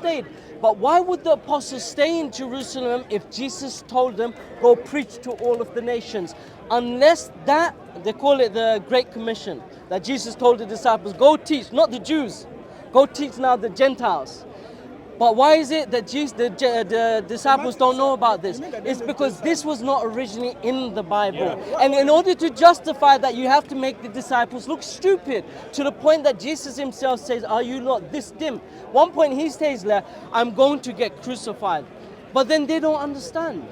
stayed. But why would the apostles stay in Jerusalem if Jesus told them, go preach to all of the nations? Unless that, they call it the Great Commission, that Jesus told the disciples, go teach, not the Jews, go teach now the Gentiles. But why is it that the disciples don't know about this? It's because this was not originally in the Bible. And in order to justify that, you have to make the disciples look stupid, to the point that Jesus himself says, are you not this dim? One point he says there, I'm going to get crucified. But then they don't understand.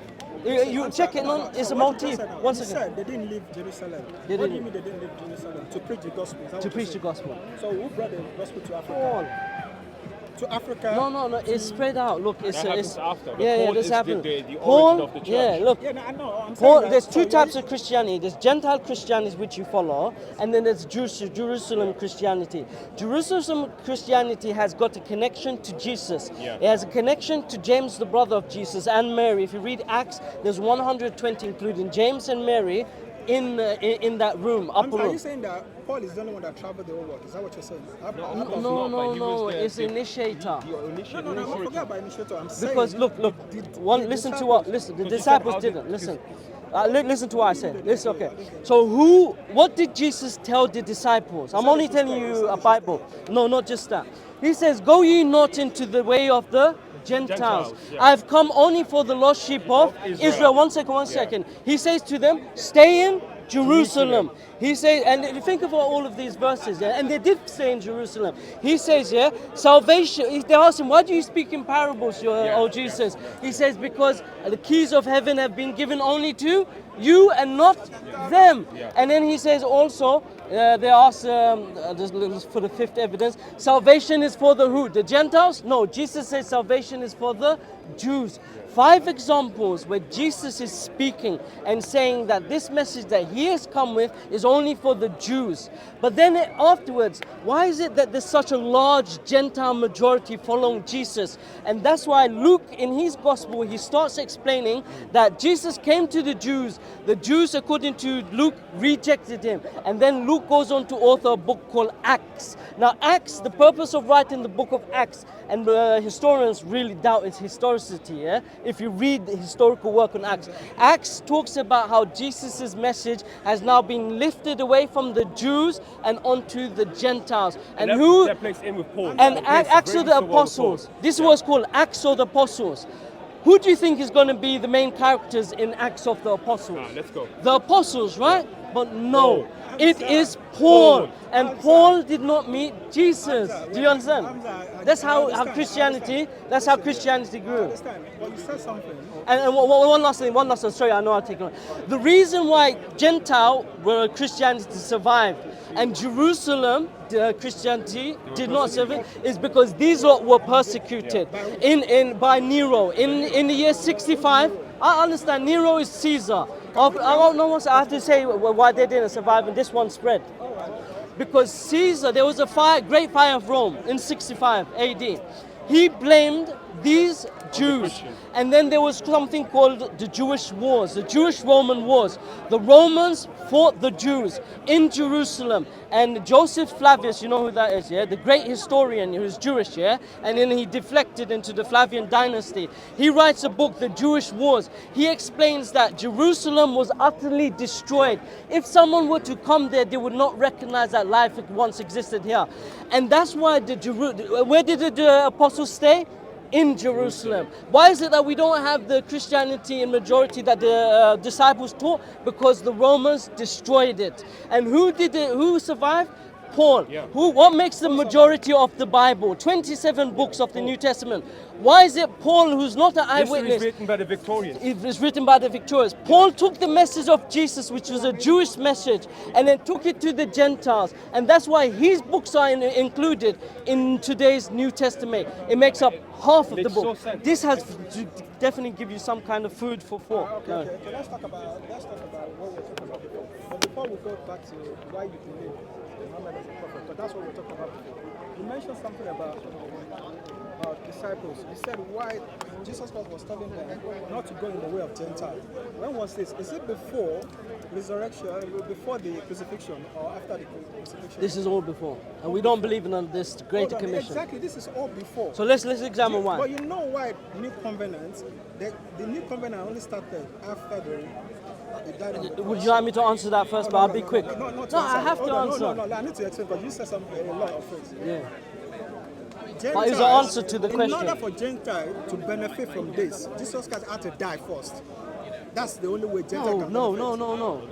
You check it on, it's a motif. Once again. They didn't leave Jerusalem. What do you mean they didn't leave Jerusalem? To preach the gospel. To preach the gospel. So who brought the gospel to Africa? To Africa? No, it's spread out. Look, it's after. this happened. The Paul, origin of the church. yeah, look. Yeah, no, I know. I'm Paul, saying there's that, two types of Christianity. There's Gentile Christianity, which you follow, and then there's Jerusalem Christianity. Jerusalem Christianity has got a connection to Jesus. Yeah. It has a connection to James, the brother of Jesus, and Mary. If you read Acts, there's 120, including James and Mary, in that room, upper room. Are you saying that Paul is the only one that traveled the whole world? Is that what you're saying? No, it's the initiator. No, forget about initiator. I'm saying Because look, listen to what, the disciples didn't, listen. Listen to what I said. Listen, okay. So what did Jesus tell the disciples? I'm only telling you a Bible. No, not just that. He says, go ye not into the way of the Gentiles. Yeah. I've come only for the lost sheep of Israel. One second. He says to them, stay in Jerusalem. He says, and if you think about all of these verses, and they did stay in Jerusalem. He says, salvation. They ask him, why do you speak in parables, O Jesus? He says, because the keys of heaven have been given only to you and not them. And then he says also, they ask for the fifth evidence, salvation is for the who? The Gentiles? No, Jesus says salvation is for the Jews. 5 examples where Jesus is speaking and saying that this message that he has come with is only for the Jews. But then afterwards, why is it that there's such a large Gentile majority following Jesus? And that's why Luke, in his gospel, he starts explaining that Jesus came to the Jews. The Jews, according to Luke, rejected him. And then Luke goes on to author a book called Acts. Now, Acts, the purpose of writing the book of Acts, and historians really doubt its historicity, if you read the historical work on Acts. Acts talks about how Jesus' message has now been lifted away from the Jews and onto the Gentiles. And who? That plays in with Paul. And Acts of the Apostles. This is what's called Acts of the Apostles. Who do you think is going to be the main characters in Acts of the Apostles? Let's go. The Apostles, right? But no, it is Paul. And Paul did not meet Jesus. Do you understand? That's how Christianity grew. I understand. Well, you said something. And one last thing, sorry, I know I'll take it on. The reason why Gentile Christianity survived and Jerusalem Christianity did not survive is because these lot were persecuted by Nero in the year 65. I understand Nero is Caesar. I don't know what I have to say why they didn't survive and this one spread. Because Caesar, there was a great fire of Rome in 65 AD. He blamed these Jews. And then there was something called the Jewish Wars, the Jewish-Roman Wars. The Romans fought the Jews in Jerusalem. And Joseph Flavius, you know who that is, yeah? The great historian who's Jewish, yeah? And then he deflected into the Flavian dynasty. He writes a book, The Jewish Wars. He explains that Jerusalem was utterly destroyed. If someone were to come there, they would not recognize that life once existed here. And that's why where did the apostles stay? In Jerusalem. Why is it that we don't have the Christianity in majority that the disciples taught? Because the Romans destroyed it. And who survived? Paul. Yeah. What makes the majority of the Bible? 27 books of the New Testament. Why is it Paul, who's not an eyewitness? History is written by the victorious. It was written by the victorious. Paul took the message of Jesus, which was a Jewish message, and then took it to the Gentiles. And that's why his books are included in today's New Testament. It makes up half of the book. So sense. This has to definitely give you some kind of food for thought. Okay. Let's talk about what we're talking about before. But before we go back to why you believe Muhammad as a prophet, because that's what we're talking about before. You mentioned something about disciples, he said why Jesus Christ was telling them not to go in the way of Gentiles. When was this? Is it before resurrection, before the crucifixion, or after the crucifixion? This is all before. And we don't believe in this Great Commission. Exactly, this is all before. So let's examine why. But you know why New Covenant, the New Covenant only started after the died on the cross. Would you like me to answer that first? But I'll be quick. No, I have to answer. No, I need to explain because you said something, a lot of things. Yeah. Gentiles, But it's an answer to the question. In order for Gentiles to benefit from this, Jesus Christ had to die first. That's the only way Gentiles can benefit. No.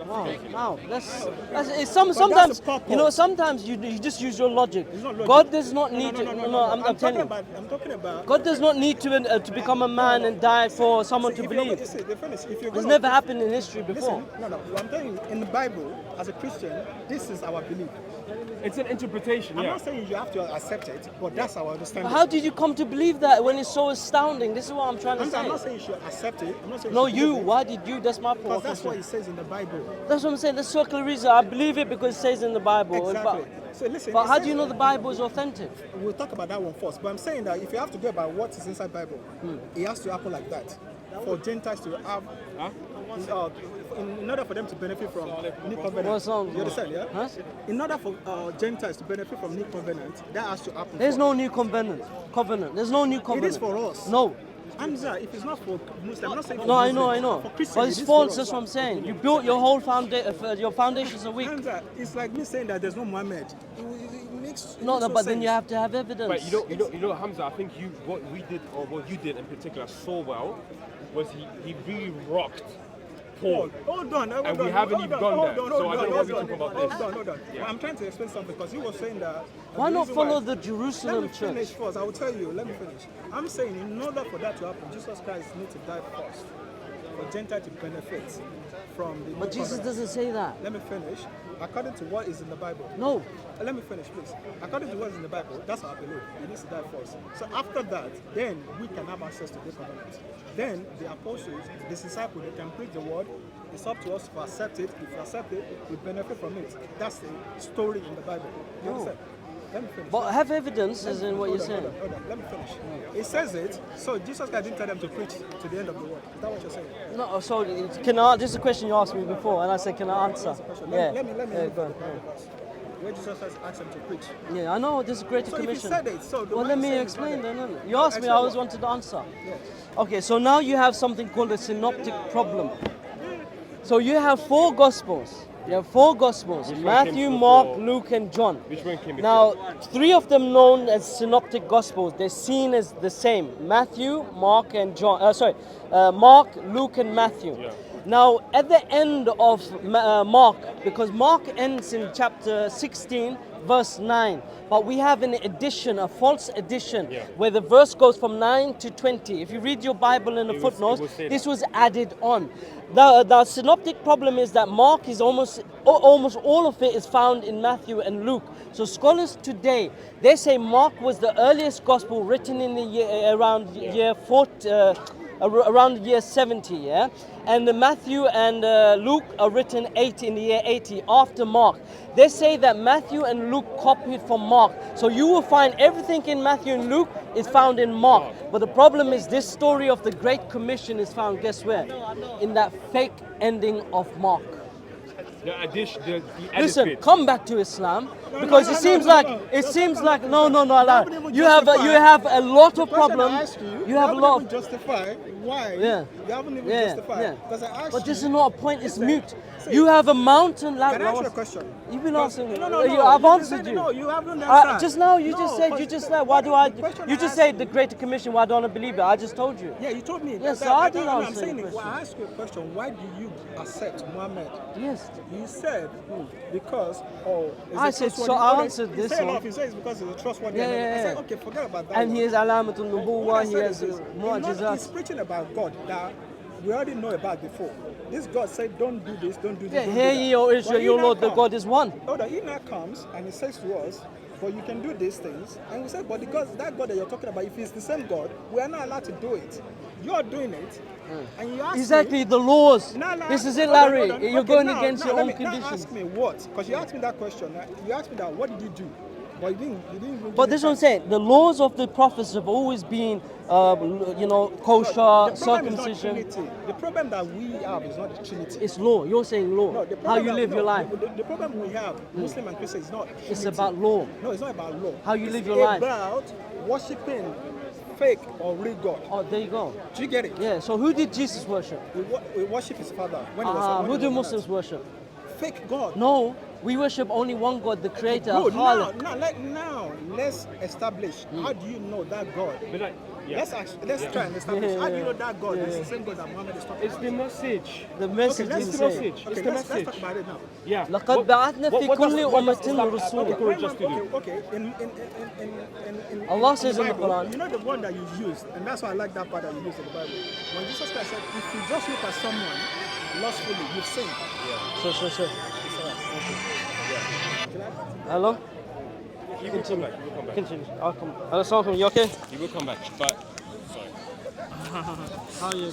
Wow. It's sometimes, you know, sometimes you just use your logic. God does not need to. No, I'm telling you. I'm talking about. God does not need to become a man and die for someone to believe. It's never happened in history before. Listen, no. I'm telling you, in the Bible, as a Christian, this is our belief. It's an interpretation, I'm not saying you have to accept it, but that's our understanding. But how did you come to believe that when it's so astounding? This is what I'm trying to say. I'm not saying you should accept it. I'm not saying No, should you. believe it. Why did you? That's my point. Because that's what it says in the Bible. That's what I'm saying. That's circular reason. I believe it because it says in the Bible. Exactly. So listen. But how do you know the Bible is authentic? We'll talk about that one first. But I'm saying that if you have to go about what is inside Bible, it has to happen like that. For Gentiles to have, in order for them to benefit from New Covenant. What song? You understand, yeah? Huh? In order for Gentiles to benefit from New Covenant, that has to happen. There's no new covenant. There's no new covenant. It is for us. No. HAMZA, if it's not for Muslims, I'm not saying for No, I Muslims, know. For Christians, But it's it is false. for That's us. what I'm saying. You built your whole your foundations are weak. HAMZA, it's like me saying that there's no Muhammad. It makes No, but then sense. you have to have evidence. But you know, HAMZA, I think what you did in particular so well was he really rocked Paul. Hold on. And we haven't even gone there. So I don't know why we talk about this. Hold on. Yeah. I'm trying to explain something because you were saying that. Why the not reason follow why- the Jerusalem Let me church? finish first. I will tell you. Let me finish. I'm saying in order for that to happen, Jesus Christ needs to die first for Gentiles to benefit from the. But new Jesus covenant. doesn't say that. Let me finish. According to what is in the Bible. No. Let me finish, please. According to what is in the Bible, that's our belief. He needs to die first. So after that, then we can have access to the covenant. Then the apostles, the disciples, they can preach the word. It's up to us to accept it. If we accept it, we benefit from it. That's the story in the Bible. You understand? Let me finish. But have evidence as in what you're saying. Hold on. Let me finish. It says it. So Jesus Christ didn't tell them to preach to the end of the world. Is that what you're saying? No, so this is a question you asked me before, and I said, can I answer? Yeah. Let me Yeah, read go the on. Bible verse. Where Jesus Christ asked them to preach. Yeah, I know this is great So if he commission. said it, so the Well, one let he me said is explain valid. then. You asked me, I always wanted to answer. Okay, so now you have something called a synoptic problem. So you have four gospels. Matthew, came Mark, before? Luke, and John. Which one came Now, three of them known as synoptic gospels. They're seen as the same. Matthew, Mark, and John. Mark, Luke, and Matthew. Yeah. Now, at the end of Mark, because Mark ends in chapter 16, verse 9, but we have an addition, a false addition, where the verse goes from 9 to 20. If you read your Bible in the footnotes, this was added on. The synoptic problem is that Mark is almost all of it is found in Matthew and Luke. So scholars today, they say Mark was the earliest gospel written in the year around year 40. Around the year 70, yeah? And Matthew and Luke are written in the year 80, after Mark. They say that Matthew and Luke copied from Mark. So you will find everything in Matthew and Luke is found in Mark. But the problem is this story of the Great Commission is found, guess where? In that fake ending of Mark. The edit Listen, bit. come back to Islam because it seems like no. You have a lot of problems. You have a lot of justify why. Yeah. You haven't even Yeah, justified. yeah. Because I asked But this you, is not a point. It's mute. say- You have a mountain like. Can I ask you a question? You've been asking me. No. I've You answered said you. no, you haven't answered. Just now, you No, just said. Why do I? the question You I just asked said you- the Greater Commission. Why don't I believe it? I just told you. Yeah, you told me. Yes, so I didn't I'm answer saying your it. question. I asked you a question. Why do you accept Muhammad? Yes. You said because I said, so I answered this one. You said it's because he's a trustworthy. Yeah, I yeah, said, yeah. okay, forget about that. And one. he has alamatul What I nubuwah. He said has is this, mu'jizat. he's preaching about God that we already know about before. This God said, don't do this, don't do this. Yeah, don't hear do ye, that. O But Israel, he your now Lord, the comes- God is one. Hold on, he now comes and he says to us, but you can do these things. And we say, but because that God that you're talking about, if it's the same God, we are not allowed to do it. You're doing it. And you ask Exactly, me, the laws. No, This is it, hold on, Larry. hold on. You're Okay, going now- against now your let own me- now conditions. ask me what? Because you asked me that question. You asked me that, what did you do? But you didn't. But this is what I'm saying. The laws of the prophets have always been, kosher, The problem is not circumcision. Trinity. The problem that we have is not the Trinity. It's law. You're saying law. No, the How problem you that- live no, your life. The problem we have, Muslim and Christian, is not Trinity. It's about law. No, it's not about law. How you It's live your life. about worshipping fake or real God. Oh, there you go. Do you get it? Yeah. So who did Jesus worship? We worship his father. When he was, when Who he do was Muslims worship? Fake God. No, we worship only one God, the Creator, Good. Allah. Now, let's establish. How do you know that God? But like, yeah. Let's try and establish. How do you know that God is Yeah. the same God that Muhammad is talking It's about? the message. The message let's is It's the the same. message. It's Okay, the let's message. talk about it now. Yeah. لقد بعثنا في كل أمة رسولا. Encourage us to do. Okay. Allah says in the Bible, Quran. you know the one that you used, and that's why I like that part that you used in the Bible. When Jesus Christ said, if you just look at someone lustfully, you've sinned. Sure. It's all right. Hello? You will come back. You will come back. Continue. I'll come. Hello, Assalamu alaikum. You okay? You will come back. But sorry. How are you?